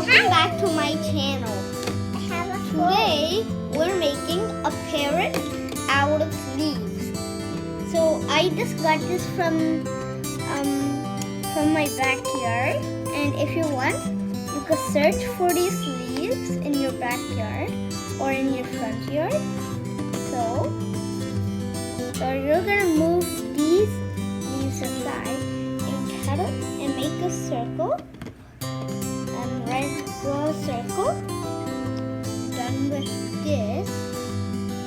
welcome back to my channel. Today we're making a parrot out of leaves. So I just got this from my backyard, and if you want, you could search for these leaves in your backyard or in your front yard. So you're gonna move these leaves aside and cut it and make a circle. Draw a circle. Done with this,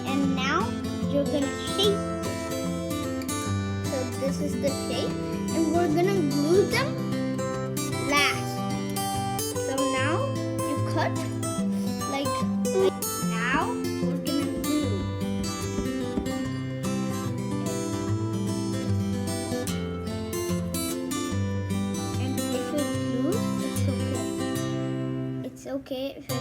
and now you're gonna shape this. So this is the shape, and we're gonna glue them last. So now you cut like now we're gonna glue. And if it glues, it's okay. It's okay if it's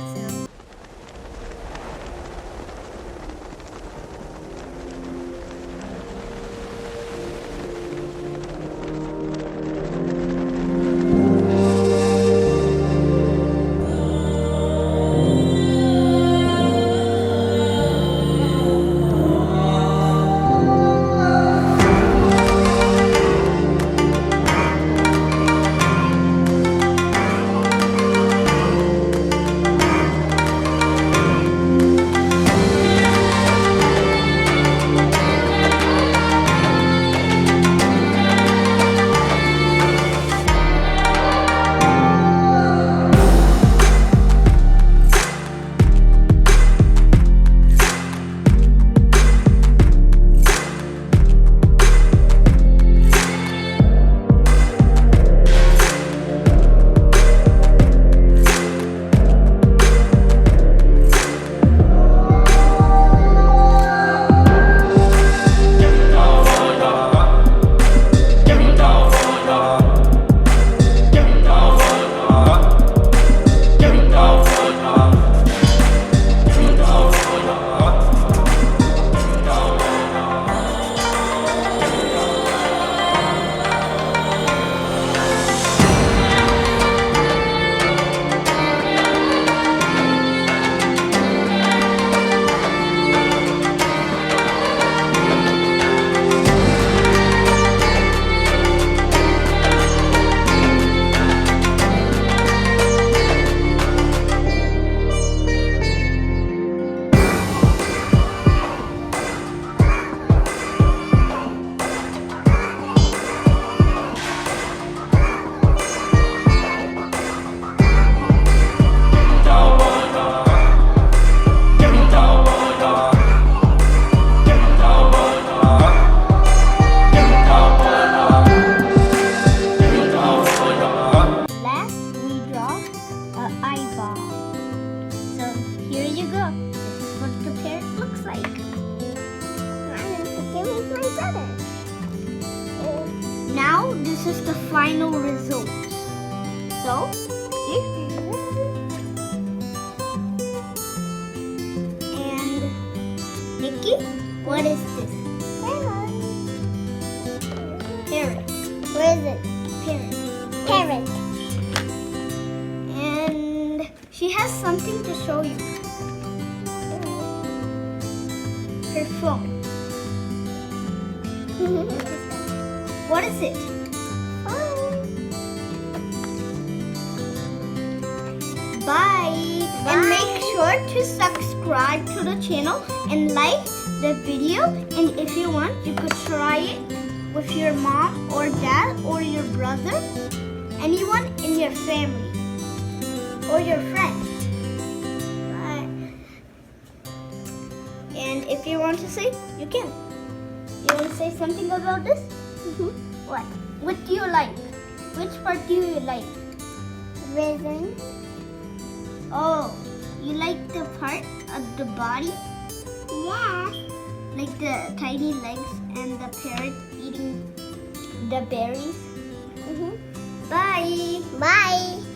Now this is the final result. So, and Nikki, what is this? Parrot. Where is it? Parrot. Parrot. And she has something to show you. Her phone. What is it? Bye. And make sure to subscribe to the channel and like the video. And if you want, you could try it with your mom or dad or your brother, anyone in your family or your friend. Bye. And if you want to say, you can. You want to say something about this? What? What do you like? Which part do you like? Raisin. Oh, you like the part of the body? Yeah. Like the tiny legs and the parrot eating the berries? Bye! Bye.